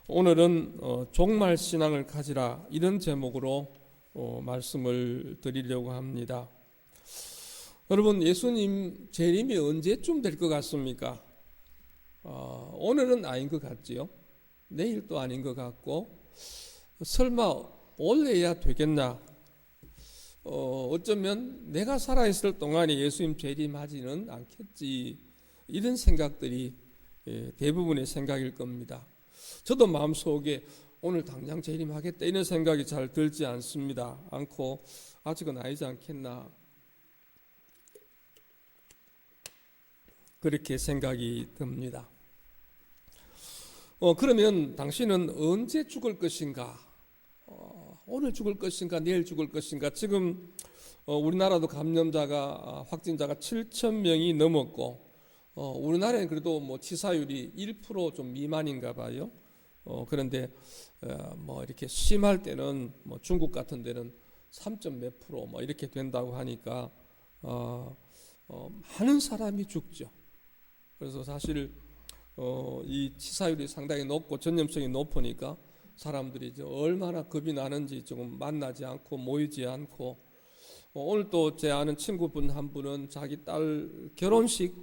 오늘은 종말 신앙을 가지라 이런 제목으로 말씀을 드리려고 합니다. 여러분, 예수님 재림이 언제쯤 될 것 같습니까? 오늘은 아닌 것 같지요. 내일도 아닌 것 같고, 설마 올해야 되겠나? 어쩌면 내가 살아있을 동안에 예수님 재림하지는 않겠지, 이런 생각들이 대부분의 생각일 겁니다. 저도 마음속에 오늘 당장 재림하겠다 이런 생각이 잘 들지 않고 아직은 아니지 않겠나, 그렇게 생각이 듭니다. 그러면 당신은 언제 죽을 것인가? 오늘 죽을 것인가? 내일 죽을 것인가? 지금 우리나라도 감염자가 확진자가 7,000명이 넘었고, 우리나라는 그래도 치사율이 1% 좀 미만인가 봐요. 그런데 이렇게 심할 때는 중국 같은 데는 3점 몇 프로 이렇게 된다고 하니까 많은 사람이 죽죠. 그래서 사실 이 치사율이 상당히 높고 전염성이 높으니까 사람들이 이제 얼마나 겁이 나는지 조금 만나지 않고 모이지 않고, 오늘 또 제 아는 친구분 한 분은 자기 딸 결혼식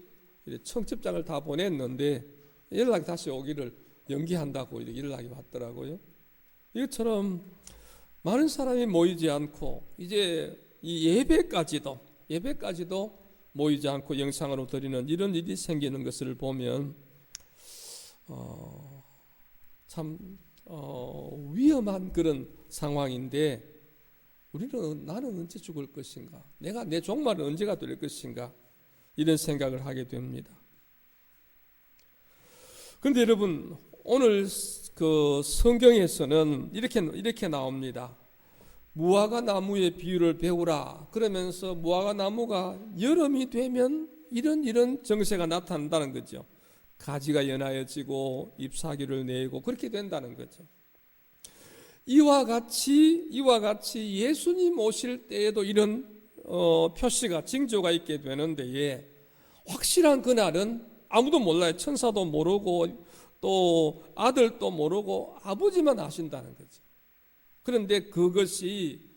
청첩장을 다 보냈는데 연락이 다시 오기를 연기한다고 이렇게 연락이 왔더라고요. 이것처럼 많은 사람이 모이지 않고 이제 이 예배까지도 모이지 않고 영상으로 드리는 이런 일이 생기는 것을 보면 참 위험한 그런 상황인데, 나는 언제 죽을 것인가? 내 종말은 언제가 될 것인가? 이런 생각을 하게 됩니다. 그런데 여러분, 오늘 그 성경에서는 이렇게 나옵니다. 무화과 나무의 비유를 배우라. 그러면서 무화과 나무가 여름이 되면 이런 정세가 나타난다는 거죠. 가지가 연하여지고 잎사귀를 내고 그렇게 된다는 거죠. 이와 같이 예수님 오실 때에도 이런 표시가, 징조가 있게 되는데, 확실한 그날은 아무도 몰라요. 천사도 모르고 또 아들도 모르고 아버지만 아신다는 거죠. 그런데 그것이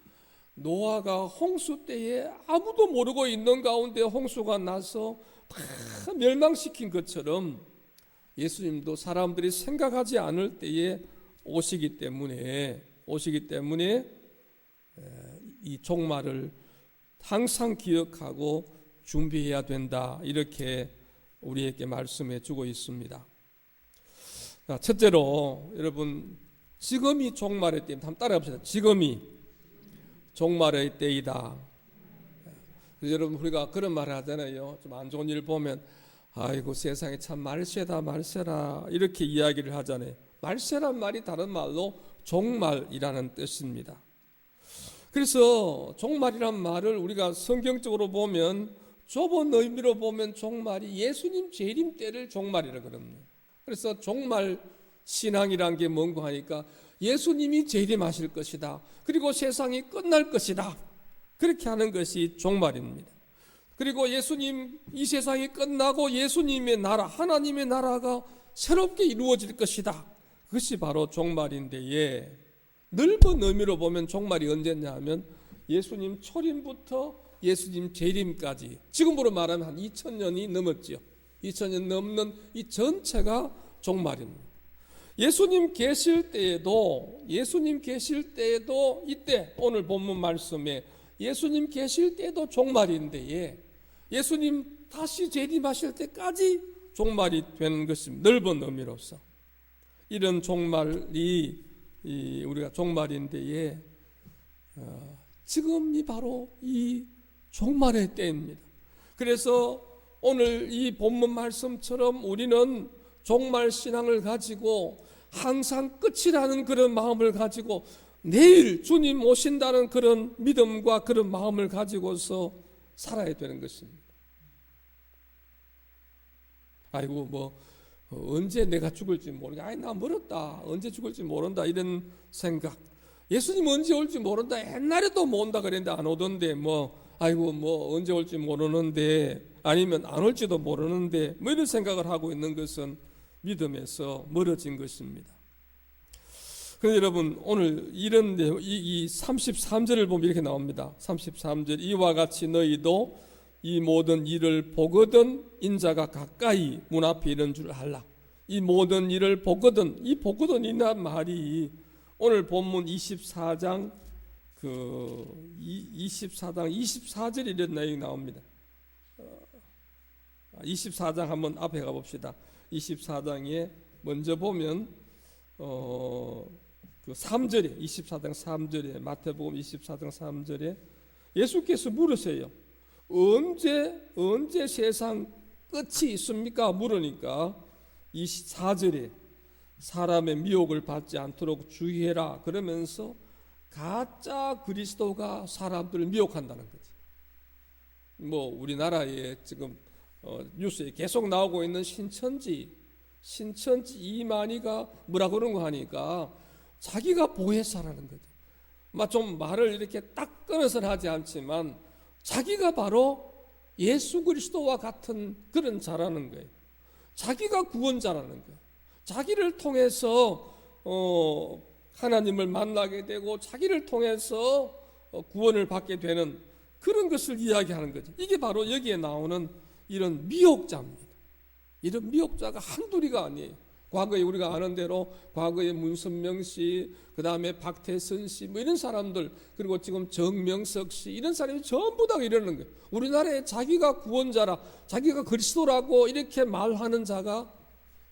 노아가 홍수 때에 아무도 모르고 있는 가운데 홍수가 나서 다 멸망시킨 것처럼 예수님도 사람들이 생각하지 않을 때에 오시기 때문에 이 종말을 항상 기억하고 준비해야 된다, 이렇게 우리에게 말씀해 주고 있습니다. 첫째로 여러분, 지금이 종말의 때입니다. 한번 따라해 봅시다. 지금이 종말의 때이다. 여러분, 우리가 그런 말을 하잖아요. 좀 안 좋은 일 보면 아이고 세상에 참 말세라 이렇게 이야기를 하잖아요. 말세란 말이 다른 말로 종말이라는 뜻입니다. 그래서 종말이란 말을 우리가 성경적으로 보면, 좁은 의미로 보면 종말이 예수님 재림 때를 종말이라 그럽니다. 그래서 종말 신앙이란 게 뭔가 하니까 예수님이 재림하실 것이다, 그리고 세상이 끝날 것이다, 그렇게 하는 것이 종말입니다. 그리고 이 세상이 끝나고 예수님의 나라, 하나님의 나라가 새롭게 이루어질 것이다, 그것이 바로 종말인데, 넓은 의미로 보면 종말이 언제냐 하면 예수님 초림부터 예수님 재림까지, 지금으로 말하면 한 2000년이 넘었죠. 2000년 넘는 이 전체가 종말입니다. 예수님 계실 때에도 이때 오늘 본문 말씀에 예수님 계실 때도 종말인데, 예수님 다시 재림하실 때까지 종말이 되는 것입니다. 넓은 의미로서 이런 종말이 우리가 종말인데, 지금이 바로 이 종말의 때입니다. 그래서 오늘 이 본문 말씀처럼 우리는 종말 신앙을 가지고 항상 끝이라는 그런 마음을 가지고 내일 주님 오신다는 그런 믿음과 그런 마음을 가지고서 살아야 되는 것입니다. 아이고 언제 내가 죽을지 모르겠다, 나 멀었다, 언제 죽을지 모른다, 이런 생각. 예수님 언제 올지 모른다, 옛날에도 못 온다 그랬는데 안 오던데 언제 올지 모르는데, 아니면 안 올지도 모르는데 이런 생각을 하고 있는 것은 믿음에서 멀어진 것입니다. 그런데 여러분 오늘 이런 내용, 이 33절을 보면 이렇게 나옵니다. 33절 이와 같이 너희도 이 모든 일을 보거든 인자가 가까이 문 앞에 이런 줄 알라. 이 모든 일을 보거든, 이 보거든이란 말이 오늘 본문 24장 24절에 이런 내용이 나옵니다. 24장 한번 앞에 가봅시다. 24장에 먼저 보면 그 3절에 24장 3절에 마태복음 24장 3절에 예수께서 물으세요. 언제 세상 끝이 있습니까? 물으니까 24절에 사람의 미혹을 받지 않도록 주의해라 그러면서 가짜 그리스도가 사람들을 미혹한다는 거지. 뭐 우리나라에 지금 뉴스에 계속 나오고 있는 신천지 이만희가 뭐라 그런 거 하니까 자기가 보혜사라는 거죠. 좀 말을 이렇게 딱 끊어서는 하지 않지만 자기가 바로 예수 그리스도와 같은 그런 자라는 거예요. 자기가 구원자라는 거예요. 자기를 통해서 하나님을 만나게 되고 자기를 통해서 구원을 받게 되는 그런 것을 이야기하는 거죠. 이게 바로 여기에 나오는 이런 미혹자입니다. 이런 미혹자가 한둘이가 아니에요. 과거에 우리가 아는 대로 과거에 문선명 씨, 그 다음에 박태선 씨, 뭐 이런 사람들, 그리고 지금 정명석 씨, 이런 사람이 전부 다 이러는 거예요. 우리나라에 자기가 구원자라, 자기가 그리스도라고 이렇게 말하는 자가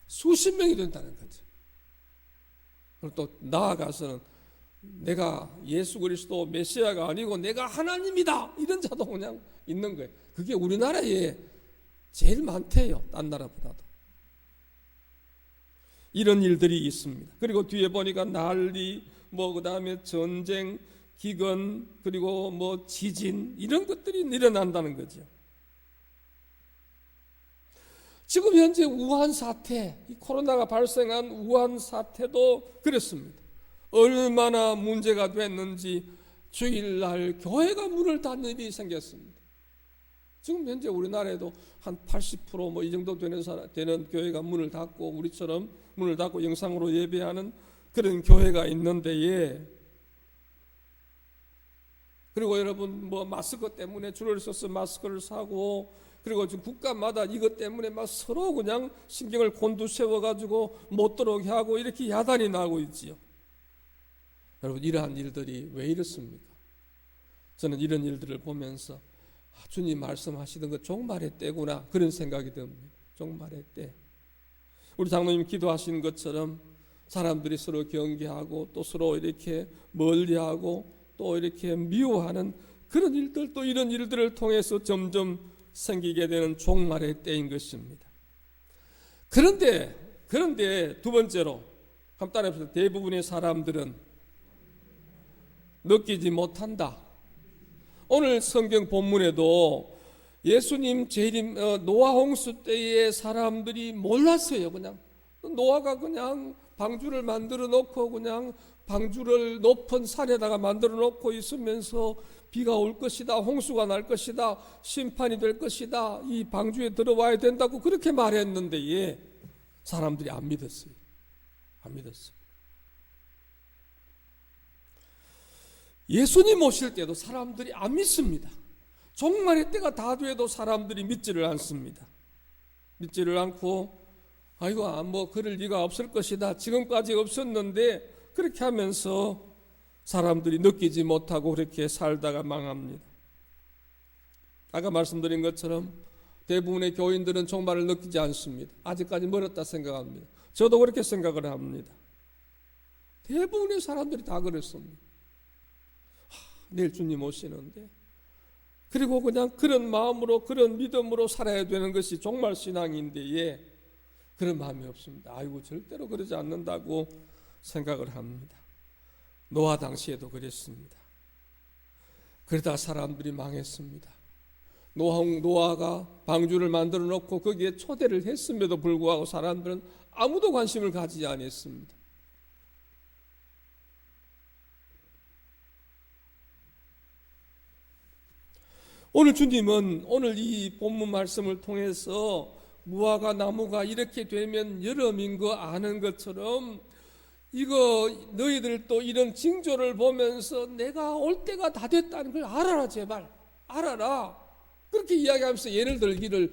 수십 명이 된다는 거죠. 그리고 또 나아가서는 내가 예수 그리스도 메시아가 아니고 내가 하나님이다, 이런 자도 그냥 있는 거예요. 그게 우리나라에 제일 많대요. 딴 나라보다도. 이런 일들이 있습니다. 그리고 뒤에 보니까 난리, 그 다음에 전쟁, 기근, 그리고 지진, 이런 것들이 일어난다는 거죠. 지금 현재 우한 사태, 이 코로나가 발생한 우한 사태도 그렇습니다. 얼마나 문제가 됐는지 주일날 교회가 문을 닫는 일이 생겼습니다. 지금 현재 우리나라에도 한 80% 이 정도 되는 교회가 문을 닫고 우리처럼 문을 닫고 영상으로 예배하는 그런 교회가 있는데, 그리고 여러분 마스크 때문에 줄을 서서 마스크를 사고, 그리고 지금 국가마다 이것 때문에 서로 그냥 신경을 곤두세워 가지고 못 들어오게 하고 이렇게 야단이 나고 있지요. 여러분 이러한 일들이 왜 이렇습니까? 저는 이런 일들을 보면서 주님 말씀하시던 거 종말의 때구나, 그런 생각이 듭니다. 종말의 때. 우리 장로님 기도하시는 것처럼 사람들이 서로 경계하고 또 서로 이렇게 멀리하고 또 이렇게 미워하는 그런 일들, 또 이런 일들을 통해서 점점 생기게 되는 종말의 때인 것입니다. 그런데 두 번째로 한번 따라해보세요. 대부분의 사람들은 느끼지 못한다. 오늘 성경 본문에도 예수님 재림 노아 홍수 때의 사람들이 몰랐어요. 그냥 노아가 그냥 방주를 만들어 놓고 그냥 방주를 높은 산에다가 만들어 놓고 있으면서 비가 올 것이다, 홍수가 날 것이다, 심판이 될 것이다, 이 방주에 들어와야 된다고 그렇게 말했는데 사람들이 안 믿었어요. 안 믿었어요. 예수님 오실 때도 사람들이 안 믿습니다. 종말의 때가 다 돼도 사람들이 믿지를 않습니다. 믿지를 않고 아이고 그럴 리가 없을 것이다, 지금까지 없었는데, 그렇게 하면서 사람들이 느끼지 못하고 그렇게 살다가 망합니다. 아까 말씀드린 것처럼 대부분의 교인들은 종말을 느끼지 않습니다. 아직까지 멀었다 생각합니다. 저도 그렇게 생각을 합니다. 대부분의 사람들이 다 그랬습니다. 내일 주님 오시는데, 그리고 그냥 그런 마음으로 그런 믿음으로 살아야 되는 것이 종말 신앙인데 그런 마음이 없습니다. 아이고 절대로 그러지 않는다고 생각을 합니다. 노아 당시에도 그랬습니다. 그러다 사람들이 망했습니다. 노아가 방주를 만들어 놓고 거기에 초대를 했음에도 불구하고 사람들은 아무도 관심을 가지지 않았습니다. 오늘 주님은 오늘 이 본문 말씀을 통해서 무화과 나무가 이렇게 되면 여름인 거 아는 것처럼 이거 너희들도 이런 징조를 보면서 내가 올 때가 다 됐다는 걸 알아라. 제발 알아라. 그렇게 이야기하면서 예를 들기를,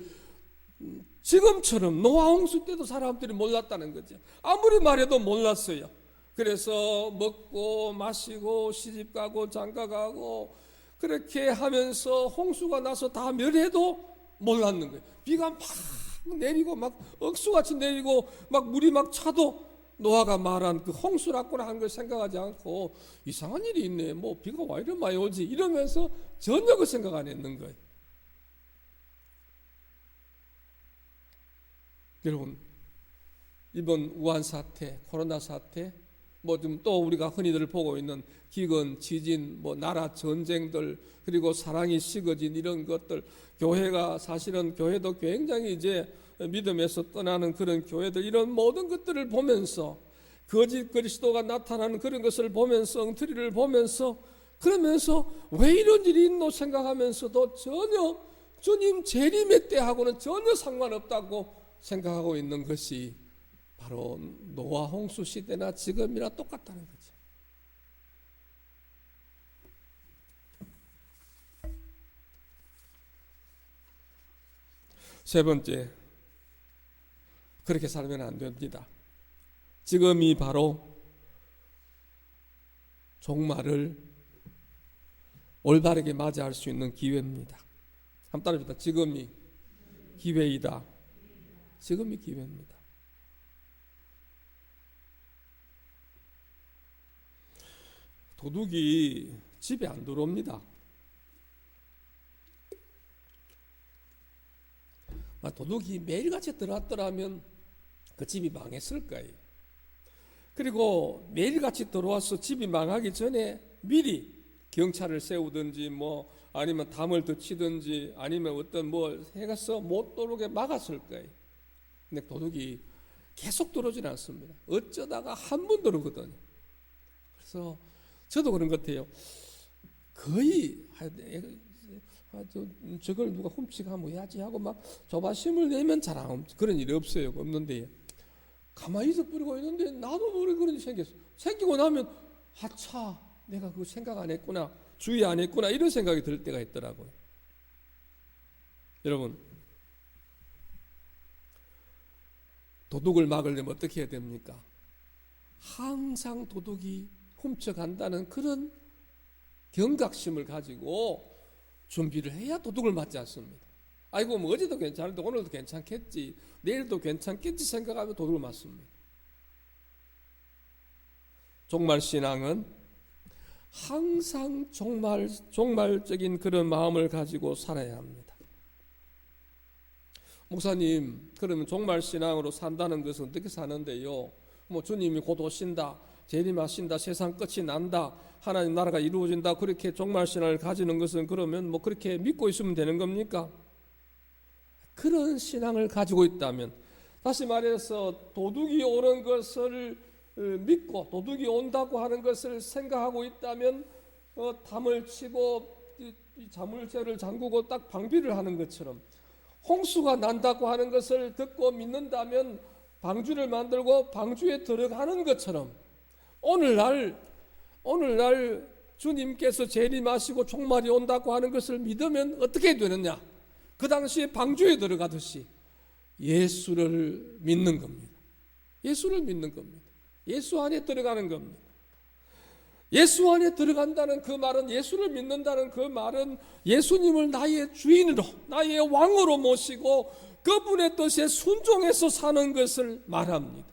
지금처럼 노아 홍수 때도 사람들이 몰랐다는 거죠. 아무리 말해도 몰랐어요. 그래서 먹고 마시고 시집가고 장가가고 그렇게 하면서 홍수가 나서 다 멸해도 몰랐는 거예요. 비가 막 내리고 막 억수같이 내리고 막 물이 막 차도 노아가 말한 그 홍수라고나 한 걸 생각하지 않고 이상한 일이 있네, 뭐 비가 와 이리 많이 오지 이러면서 전혀 그 생각 안 했는 거예요. 여러분, 이번 우한 사태, 코로나 사태, 뭐 좀 또 우리가 흔히들 보고 있는 기근, 지진, 뭐 나라 전쟁들, 그리고 사랑이 식어진 이런 것들, 교회가 사실은 교회도 굉장히 이제 믿음에서 떠나는 그런 교회들, 이런 모든 것들을 보면서 거짓 그리스도가 나타나는 그런 것을 보면서, 엉터리를 보면서, 그러면서 왜 이런 일이 있노 생각하면서도 전혀 주님 재림의 때하고는 전혀 상관없다고 생각하고 있는 것이 바로 노아 홍수 시대나 지금이나 똑같다는 거죠. 세 번째, 그렇게 살면 안 됩니다. 지금이 바로 종말을 올바르게 맞이할 수 있는 기회입니다. 한번 따라합시다. 지금이 기회이다. 지금이 기회입니다. 도둑이 집에 안 들어옵니다. 도둑이 매일같이 들어왔더라면 그 집이 망했을 거예요. 그리고 매일같이 들어와서 집이 망하기 전에 미리 경찰을 세우든지 뭐 아니면 담을 덧치든지 아니면 어떤 뭐 해가서 못 들어오게 막았을 거예요. 근데 도둑이 계속 들어오진 않습니다. 어쩌다가 한 번 들어오거든요. 그래서 저도 그런 것 같아요. 거의 저걸 누가 훔치가면 해야지 하고 막 조바심을 내면 잘 안 그런 일이 없어요. 없는데 가만히 있어버리고 있는데 나도 모르게 그런 일이 생겼어. 생기고 나면 하차, 내가 그거 생각 안 했구나, 주의 안 했구나, 이런 생각이 들 때가 있더라고요. 여러분, 도둑을 막으려면 어떻게 해야 됩니까? 항상 도둑이 훔쳐간다는 그런 경각심을 가지고 준비를 해야 도둑을 맞지 않습니다. 아이고 뭐 어제도 괜찮은데 오늘도 괜찮겠지, 내일도 괜찮겠지 생각하면 도둑을 맞습니다. 종말신앙은 항상 종말적인 그런 마음을 가지고 살아야 합니다. 목사님, 그러면 종말신앙으로 산다는 것은 어떻게 사는데요? 뭐 주님이 곧 오신다, 재림하신다, 세상 끝이 난다, 하나님 나라가 이루어진다, 그렇게 종말신앙을 가지는 것은 그러면 뭐 그렇게 믿고 있으면 되는 겁니까? 그런 신앙을 가지고 있다면, 다시 말해서 도둑이 오는 것을 믿고 도둑이 온다고 하는 것을 생각하고 있다면 담을 치고 자물쇠를 잠그고 딱 방비를 하는 것처럼, 홍수가 난다고 하는 것을 듣고 믿는다면 방주를 만들고 방주에 들어가는 것처럼, 오늘날 주님께서 재림하시고 종말이 온다고 하는 것을 믿으면 어떻게 되느냐? 그 당시에 방주에 들어가듯이 예수를 믿는 겁니다. 예수를 믿는 겁니다. 예수 안에 들어가는 겁니다. 예수 안에 들어간다는 그 말은, 예수를 믿는다는 그 말은 예수님을 나의 주인으로, 나의 왕으로 모시고 그분의 뜻에 순종해서 사는 것을 말합니다.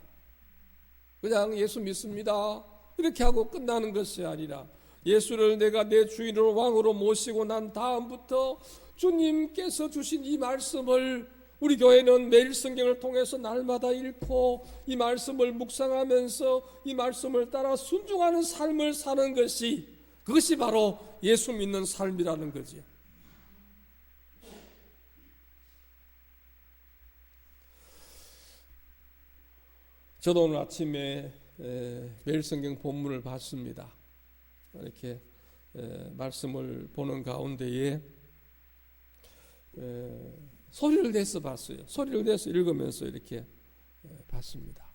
그냥 예수 믿습니다 이렇게 하고 끝나는 것이 아니라, 예수를 내가 내 주인으로 왕으로 모시고 난 다음부터 주님께서 주신 이 말씀을 우리 교회는 매일 성경을 통해서 날마다 읽고 이 말씀을 묵상하면서 이 말씀을 따라 순종하는 삶을 사는 것이, 그것이 바로 예수 믿는 삶이라는 거죠. 저도 오늘 아침에 매일 성경 본문을 봤습니다. 이렇게 말씀을 보는 가운데에 소리를 내서 봤어요. 소리를 내서 읽으면서 이렇게 봤습니다.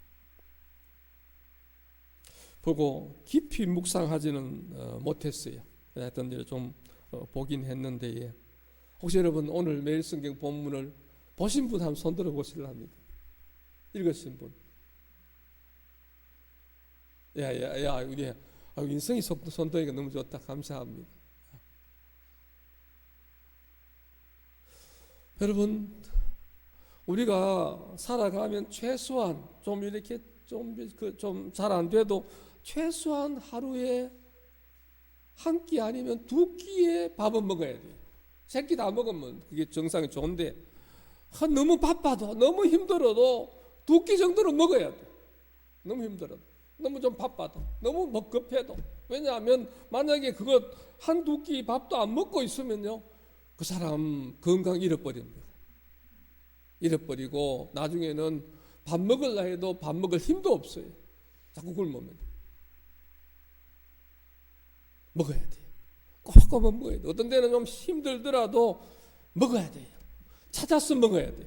보고 깊이 묵상하지는 못했어요. 하여튼 좀 보긴 했는데, 혹시 여러분 오늘 매일 성경 본문을 보신 분 한번 손 들어 보시랍니다. 읽으신 분. 우리 인성이 손도니까 너무 좋다. 감사합니다. 여러분, 우리가 살아가면 최소한 좀 이렇게 좀 잘 안 돼도 최소한 하루에 한 끼 아니면 두 끼의 밥은 먹어야 돼요. 세 끼 다 먹으면 그게 정상이 좋은데, 너무 바빠도 너무 힘들어도 두 끼 정도는 먹어야 돼. 너무 힘들어도, 너무 좀 바빠도, 너무 급해도. 왜냐하면 만약에 그거 한두 끼 밥도 안 먹고 있으면요, 그 사람 건강 잃어버립니다. 잃어버리고 나중에는 밥 먹으려 해도 밥 먹을 힘도 없어요. 자꾸 굶으면. 먹어야 돼요. 꼬박꼬박 먹어야 돼요. 어떤 데는 좀 힘들더라도 먹어야 돼요. 찾아서 먹어야 돼요.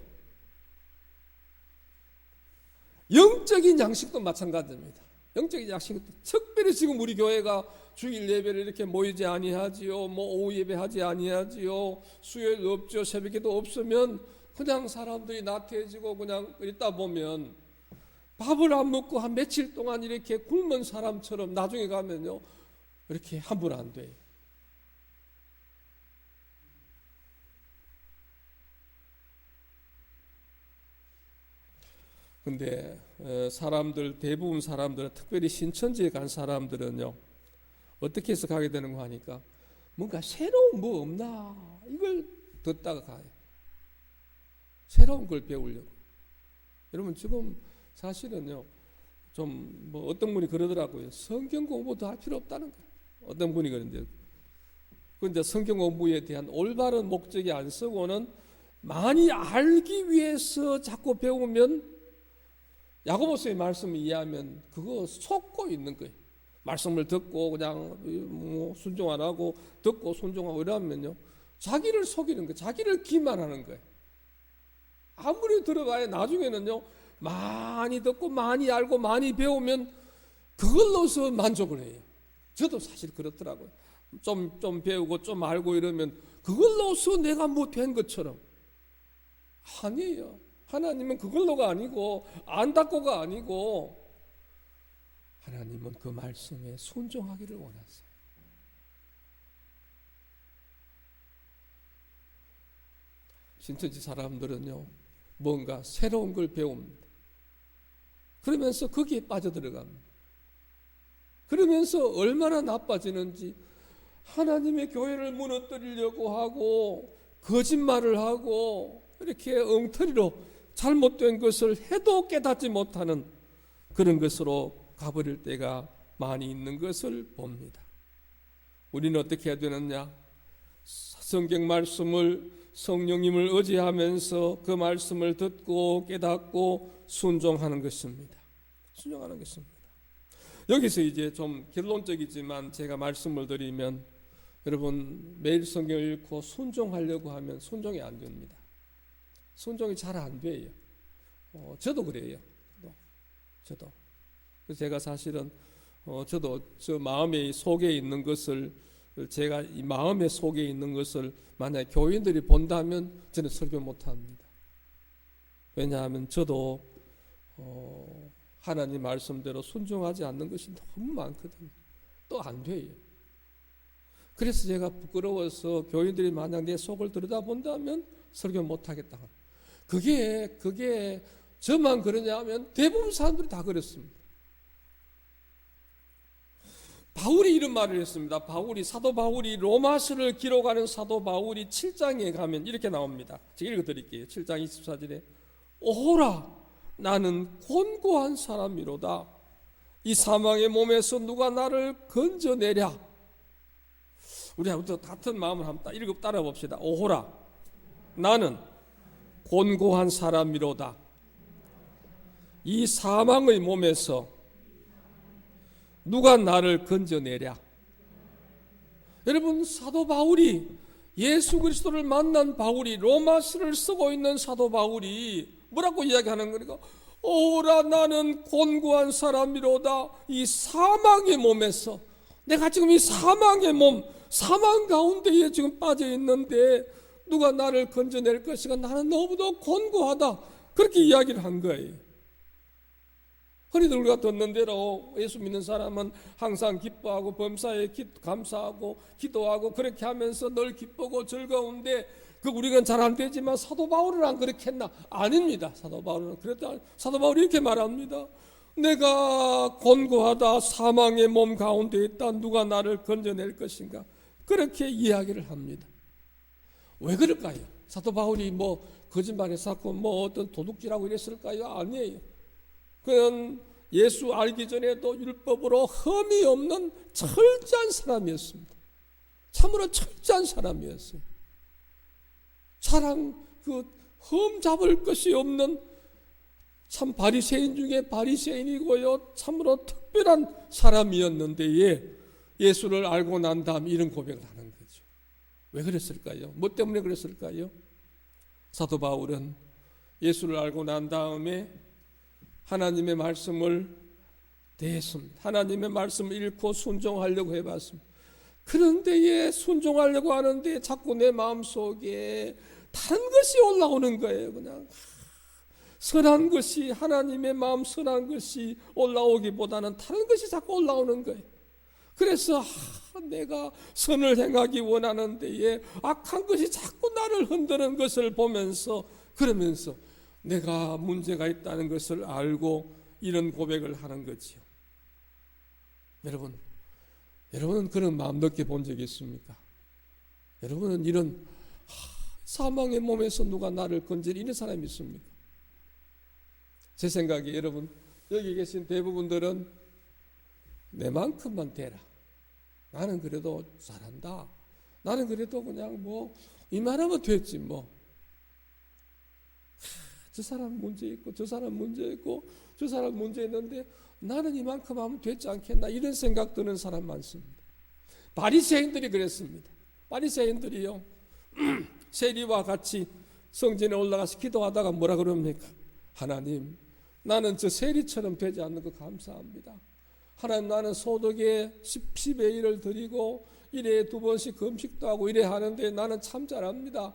영적인 양식도 마찬가지입니다. 영적인 양식도 특별히 지금 우리 교회가 주일 예배를 이렇게 모이지 아니하지요. 오후 예배하지 아니하지요. 수요일 없죠. 새벽에도 없으면 그냥 사람들이 나태해지고 그냥 있다 보면 밥을 안 먹고 한 며칠 동안 이렇게 굶은 사람처럼 나중에 가면요, 이렇게 함부로 안 돼요. 근데 사람들, 대부분 사람들은, 특별히 신천지에 간 사람들은요, 어떻게 해서 가게 되는 거 하니까 뭔가 새로운 뭐 없나 이걸 듣다가 가요. 새로운 걸 배우려고. 여러분, 지금 사실은요, 좀 어떤 분이 그러더라고요. 성경 공부도 할 필요 없다는 거예요. 어떤 분이 그런데, 근데 성경 공부에 대한 올바른 목적이 안 쓰고는 많이 알기 위해서 자꾸 배우면, 야고보서의 말씀을 이해하면 그거 속고 있는 거예요. 말씀을 듣고 그냥 순종 안 하고 듣고 순종하고 이러면요, 자기를 속이는 거예요. 자기를 기만하는 거예요. 아무리 들어봐야 나중에는요, 많이 듣고 많이 알고 많이 배우면 그걸로서 만족을 해요. 저도 사실 그렇더라고요. 좀 배우고 좀 알고 이러면 그걸로서 내가 뭐 된 것처럼. 아니에요. 하나님은 그걸로가 아니고 안닦고가 아니고, 하나님은 그 말씀에 순종하기를 원하세요. 신천지 사람들은요, 뭔가 새로운 걸 배웁니다. 그러면서 거기에 빠져들어갑니다. 그러면서 얼마나 나빠지는지, 하나님의 교회를 무너뜨리려고 하고 거짓말을 하고 이렇게 엉터리로 잘못된 것을 해도 깨닫지 못하는 그런 것으로 가버릴 때가 많이 있는 것을 봅니다. 우리는 어떻게 해야 되느냐? 성경 말씀을, 성령님을 의지하면서 그 말씀을 듣고 깨닫고 순종하는 것입니다. 순종하는 것입니다. 여기서 이제 좀 결론적이지만 제가 말씀을 드리면, 여러분 매일 성경을 읽고 순종하려고 하면 순종이 안 됩니다. 순종이 잘 안 돼요. 저도 그래요. 저도. 그래서 제가 사실은 저도 저 마음의 속에 있는 것을, 제가 이 마음의 속에 있는 것을 만약에 교인들이 본다면 저는 설교 못합니다. 왜냐하면 저도 하나님 말씀대로 순종하지 않는 것이 너무 많거든요. 또 안 돼요. 그래서 제가 부끄러워서 교인들이 만약 내 속을 들여다본다면 설교 못하겠다. 그게 저만 그러냐 하면 대부분 사람들이 다 그랬습니다. 바울이 이런 말을 했습니다. 사도 바울이 로마서를 기록하는 사도 바울이 7장에 가면 이렇게 나옵니다. 제가 읽어드릴게요. 7장 24절에 오호라, 나는 곤고한 사람이로다. 이 사망의 몸에서 누가 나를 건져내랴. 우리하고 같은 마음을 한번 따라 봅시다. 오호라, 나는 곤고한 사람이로다. 이 사망의 몸에서 누가 나를 건져내랴. 여러분, 사도 바울이, 예수 그리스도를 만난 바울이, 로마서를 쓰고 있는 사도 바울이 뭐라고 이야기하는 거니까, 오라 나는 곤고한 사람이로다. 이 사망의 몸에서, 내가 지금 이 사망의 몸, 사망 가운데에 지금 빠져 있는데 누가 나를 건져낼 것인가? 나는 너무도 곤고하다. 그렇게 이야기를 한 거예요. 흔히들 우리가 듣는 대로 예수 믿는 사람은 항상 기뻐하고 범사에 감사하고 기도하고 그렇게 하면서 늘 기쁘고 즐거운데, 그 우리는 잘 안 되지만 사도 바울은 안 그렇게 했나? 아닙니다. 사도 바울은 그랬다. 사도 바울이 이렇게 말합니다. 내가 곤고하다. 사망의 몸 가운데 있다. 누가 나를 건져낼 것인가? 그렇게 이야기를 합니다. 왜 그럴까요? 사도 바울이 뭐 거짓말했었고 뭐 어떤 도둑질하고 이랬을까요? 아니에요. 그는 예수 알기 전에도 율법으로 흠이 없는 철저한 사람이었습니다. 참으로 철저한 사람이었어요. 흠 잡을 것이 없는 참 바리새인 중에 바리새인이고요, 참으로 특별한 사람이었는데 예수를 알고 난 다음 이런 고백을 하는 거죠. 왜 그랬을까요? 뭐 때문에 그랬을까요? 사도 바울은 예수를 알고 난 다음에 하나님의 말씀을 대했습니다. 하나님의 말씀을 읽고 순종하려고 해봤습니다. 그런데 순종하려고 하는데 자꾸 내 마음속에 다른 것이 올라오는 거예요. 그냥 선한 것이, 하나님의 마음 선한 것이 올라오기보다는 다른 것이 자꾸 올라오는 거예요. 그래서 내가 선을 행하기 원하는데 악한 것이 자꾸 나를 흔드는 것을 보면서, 그러면서 내가 문제가 있다는 것을 알고 이런 고백을 하는 거지요. 여러분은 그런 마음 느껴본 적이 있습니까? 여러분은 이런 사망의 몸에서 누가 나를 건질 이런 사람이 있습니까? 제 생각에 여러분 여기 계신 대부분들은 내만큼만 되라. 나는 그래도 잘한다. 나는 그래도 그냥 뭐 이만하면 됐지 뭐. 저 사람 문제 있고 저 사람 문제 있고 저 사람 문제 있는데 나는 이만큼 하면 되지 않겠나, 이런 생각 드는 사람 많습니다. 바리새인들이 그랬습니다. 바리새인들이요, 세리와 같이 성전에 올라가서 기도하다가 뭐라 그럽니까? 하나님, 나는 저 세리처럼 되지 않는 거 감사합니다. 하나님, 나는 소득의 10의 1을 드리고 1회에 2번씩 금식도 하고 이래 하는데 나는 참 잘합니다.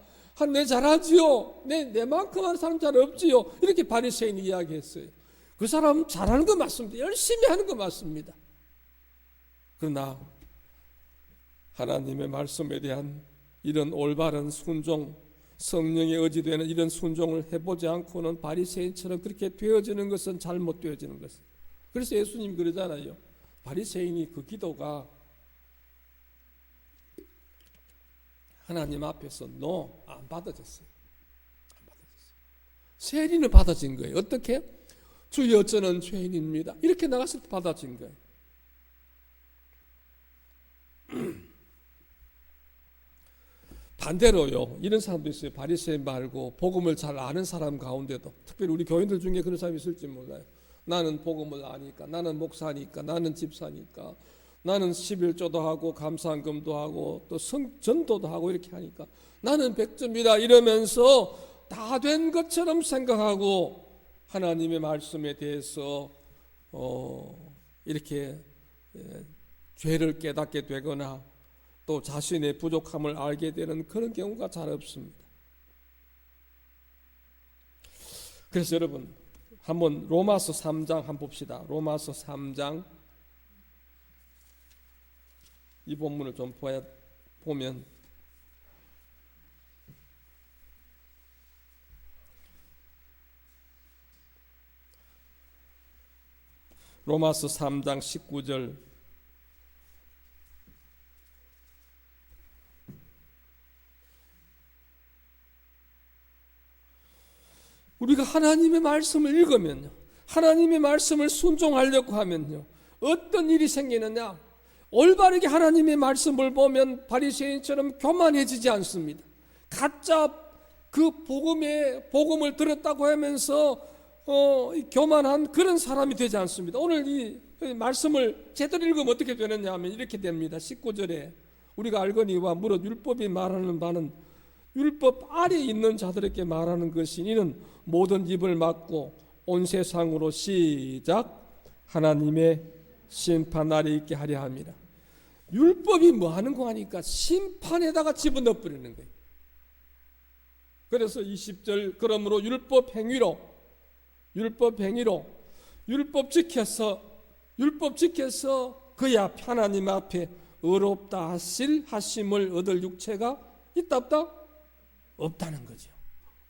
내 잘하지요. 내만큼 하는 사람 잘 없지요. 이렇게 바리새인이 이야기했어요. 그 사람 잘하는 거 맞습니다. 열심히 하는 거 맞습니다. 그러나 하나님의 말씀에 대한 이런 올바른 순종, 성령에 의지되는 이런 순종을 해보지 않고는 바리새인처럼 그렇게 되어지는 것은 잘못되어지는 것입니다. 그래서 예수님 그러잖아요. 바리새인이 그 기도가 하나님 앞에서 안 받아졌어요. 안 받아졌어요. 세리는 받아진 거예요. 어떻게? 주여 저는 죄인입니다. 이렇게 나갔을 때 받아진 거예요. 반대로요, 이런 사람도 있어요. 바리새인 말고 복음을 잘 아는 사람 가운데도, 특별히 우리 교인들 중에 그런 사람이 있을지 몰라요. 나는 복음을 아니까, 나는 목사니까, 나는 집사니까, 나는 11조도 하고 감사한금도 하고 또 전도도 하고 이렇게 하니까 나는 100점이다 이러면서 다 된 것처럼 생각하고 하나님의 말씀에 대해서 이렇게 죄를 깨닫게 되거나 또 자신의 부족함을 알게 되는 그런 경우가 잘 없습니다. 그래서 여러분 한번 로마서 3장 한번 봅시다. 로마서 3장 이 본문을 좀 보면 로마서 3장 19절 우리가 하나님의 말씀을 읽으면요, 하나님의 말씀을 순종하려고 하면요, 어떤 일이 생기느냐? 올바르게 하나님의 말씀을 보면 바리새인처럼 교만해지지 않습니다. 가짜 그 복음을 들었다고 하면서 교만한 그런 사람이 되지 않습니다. 오늘 이 말씀을 제대로 읽으면 어떻게 되느냐 하면 이렇게 됩니다. 19절에 우리가 알거니와 무릇 율법이 말하는 바는 율법 아래 있는 자들에게 말하는 것이 이는 모든 입을 막고 온 세상으로 시작 하나님의 심판날이 있게 하려 합니다. 율법이 뭐 하는 거 하니까 심판에다가 집어넣어 버리는 거예요. 그래서 20절 그러므로 율법 행위로 율법 지켜서 그의 앞 하나님 앞에 의롭다 하심을 얻을 육체가 있다 없다? 없다는 거죠.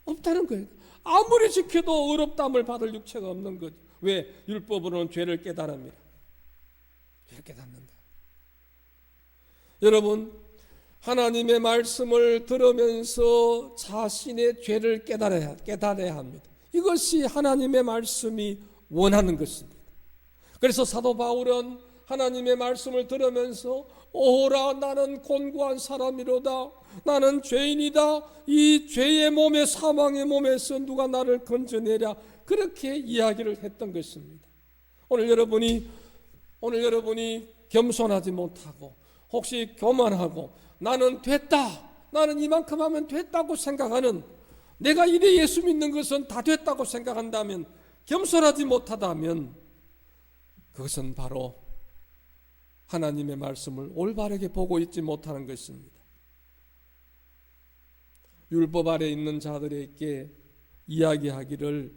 없다는 거예요. 아무리 지켜도 의롭다함을 받을 육체가 없는 거죠. 왜? 율법으로는 죄를 깨달습니다. 죄를 깨닫는다. 여러분, 하나님의 말씀을 들으면서 자신의 죄를 깨달아야 합니다. 이것이 하나님의 말씀이 원하는 것입니다. 그래서 사도 바울은 하나님의 말씀을 들으면서 오라 나는 곤고한 사람이로다. 나는 죄인이다. 이 죄의 몸에 사망의 몸에서 누가 나를 건져내랴. 그렇게 이야기를 했던 것입니다. 오늘 여러분이 겸손하지 못하고 혹시 교만하고 나는 됐다. 나는 이만큼 하면 됐다고 생각하는 내가 이래 예수 믿는 것은 다 됐다고 생각한다면 겸손하지 못하다면 그것은 바로 하나님의 말씀을 올바르게 보고 있지 못하는 것입니다. 율법 아래 있는 자들에게 이야기하기를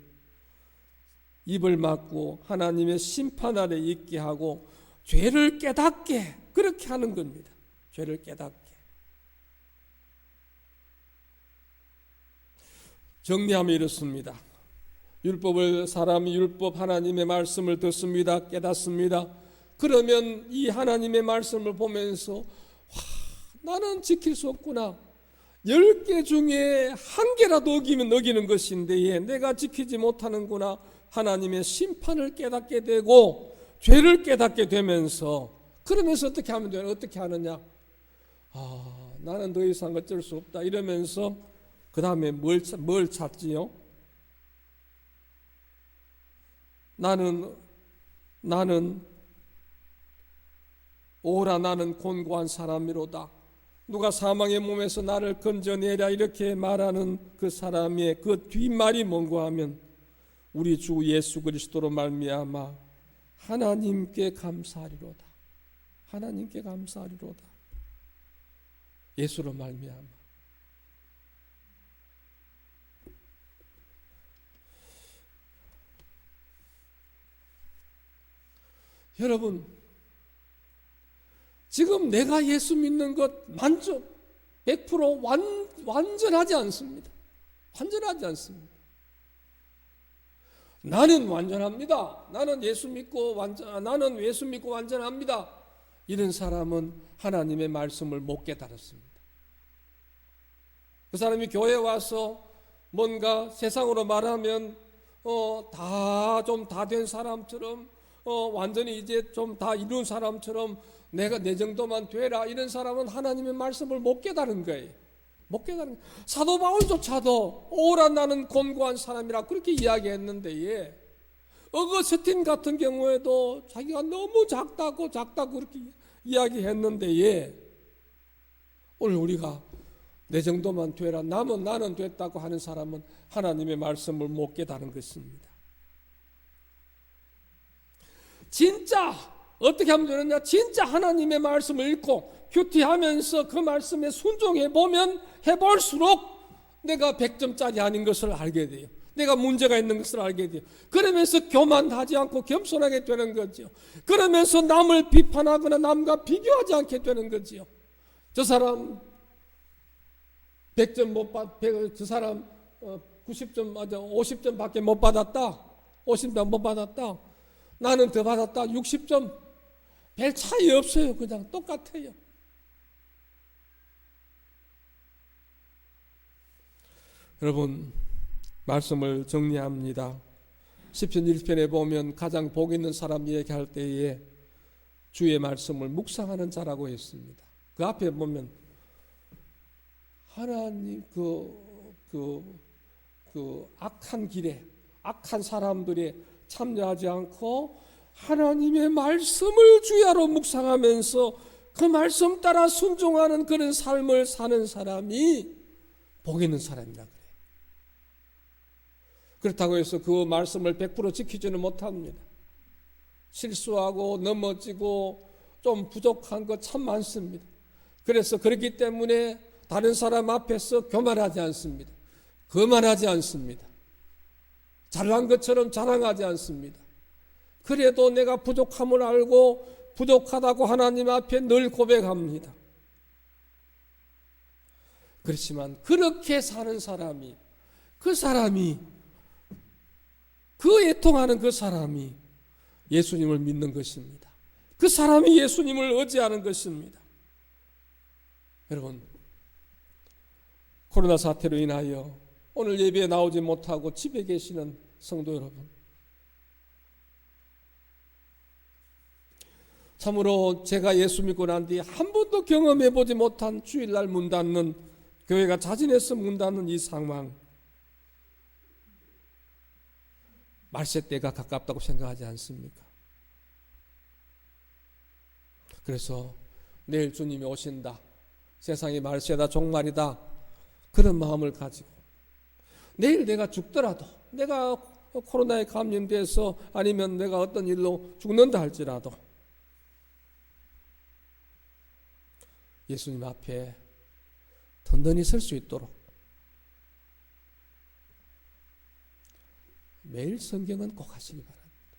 입을 막고 하나님의 심판 아래 있게 하고 죄를 깨닫게 그렇게 하는 겁니다. 죄를 깨닫게. 정리하면 이렇습니다. 사람이 율법 하나님의 말씀을 듣습니다. 깨닫습니다. 그러면 이 하나님의 말씀을 보면서 나는 지킬 수 없구나. 10개 중에 한 개라도 어기는 것인데 내가 지키지 못하는구나. 하나님의 심판을 깨닫게 되고 죄를 깨닫게 되면서 그러면서 어떻게 하면 돼요? 어떻게 하느냐? 나는 더 이상 어쩔 수 없다. 이러면서 그 다음에 뭘 찾지요? 나는 오라 나는 곤고한 사람이로다. 누가 사망의 몸에서 나를 건져내랴 이렇게 말하는 그 사람의 그 뒷말이 뭔가 하면 우리 주 예수 그리스도로 말미암아 하나님께 감사하리로다. 하나님께 감사하리로다. 예수로 말미암아. 여러분, 지금 내가 예수 믿는 것 만족 100% 완전하지 않습니다. 완전하지 않습니다. 나는 완전합니다. 나는 예수 믿고 완전합니다. 이런 사람은 하나님의 말씀을 못 깨달았습니다. 그 사람이 교회에 와서 뭔가 세상으로 말하면 다 된 사람처럼 완전히 이제 좀 다 이룬 사람처럼 내가 내 정도만 되라 이런 사람은 하나님의 말씀을 못 깨달은 거예요. 못 깨달은 거예요. 사도 바울조차도 오라 나는 곤고한 사람이라 그렇게 이야기했는데 어거스틴 같은 경우에도 자기가 너무 작다고 그렇게 이야기했는데 오늘 우리가 내 정도만 되라 남은 나는 됐다고 하는 사람은 하나님의 말씀을 못 깨달은 것입니다. 진짜 어떻게 하면 되느냐? 진짜 하나님의 말씀을 읽고 큐티하면서 그 말씀에 순종해 보면 해볼수록 내가 100점짜리 아닌 것을 알게 돼요. 내가 문제가 있는 것을 알게 돼요. 그러면서 교만하지 않고 겸손하게 되는 거죠. 그러면서 남을 비판하거나 남과 비교하지 않게 되는 거죠. 저 사람 100점 못 받, 저 사람 90점, 50점밖에 못 받았다. 50점 못 받았다. 나는 더 받았다. 60점. 별 차이 없어요. 그냥 똑같아요. 여러분, 말씀을 정리합니다. 시편 1편에 보면 가장 복 있는 사람 얘기할 때에 주의 말씀을 묵상하는 자라고 했습니다. 그 앞에 보면 하나님 악한 길에 악한 사람들이 참여하지 않고 하나님의 말씀을 주야로 묵상하면서 그 말씀 따라 순종하는 그런 삶을 사는 사람이 복 있는 사람이라 그래요. 그렇다고 해서 그 말씀을 100% 지키지는 못합니다. 실수하고 넘어지고 좀 부족한 것 참 많습니다. 그래서 그렇기 때문에 다른 사람 앞에서 교만하지 않습니다. 거만하지 않습니다. 잘난 것처럼 자랑하지 않습니다. 그래도 내가 부족함을 알고 부족하다고 하나님 앞에 늘 고백합니다. 그렇지만 그렇게 사는 사람이, 그 애통하는 그 사람이 예수님을 믿는 것입니다. 그 사람이 예수님을 의지하는 것입니다. 여러분, 코로나 사태로 인하여 오늘 예배에 나오지 못하고 집에 계시는 성도 여러분, 참으로 제가 예수 믿고 난 뒤에 한 번도 경험해 보지 못한 주일날 문 닫는, 교회가 자진해서 문 닫는 이 상황, 말세 때가 가깝다고 생각하지 않습니까? 그래서 내일 주님이 오신다, 세상이 말세다, 종말이다, 그런 마음을 가지고 내일 내가 죽더라도, 내가 코로나에 감염돼서 아니면 내가 어떤 일로 죽는다 할지라도 예수님 앞에 든든히 설 수 있도록 매일 성경은 꼭 하시기 바랍니다.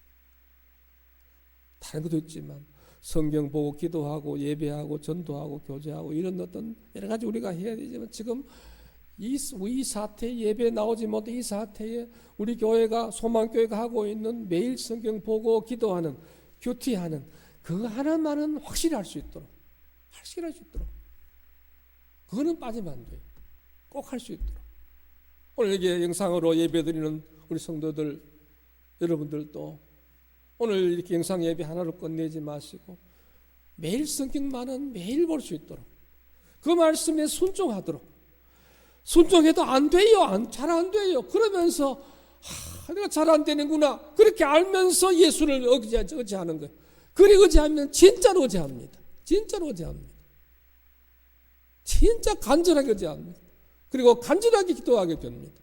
다른 것도 있지만 성경 보고 기도하고 예배하고 전도하고 교제하고 이런 어떤 여러 가지 우리가 해야 되지만, 지금 이 사태에 예배 나오지 못해 이 사태에 우리 교회가, 소망교회가 하고 있는 매일 성경 보고 기도하는, 큐티하는 그거 하나만은 확실히 할 수 있도록, 그거는 빠지면 안 돼요. 꼭 할 수 있도록. 오늘 이게 영상으로 예배드리는 우리 성도들 여러분들도 오늘 이렇게 영상 예배 하나로 끝내지 마시고 매일 성경만은 매일 볼 수 있도록, 그 말씀에 순종하도록. 순종해도 안 돼요, 잘 안 돼요. 그러면서 내가 잘 안 되는구나, 그렇게 알면서 예수를 의지하는 거예요. 그리 의지하면 진짜로 의지합니다. 진짜 간절하게 의지합니다. 그리고 간절하게 기도하게 됩니다.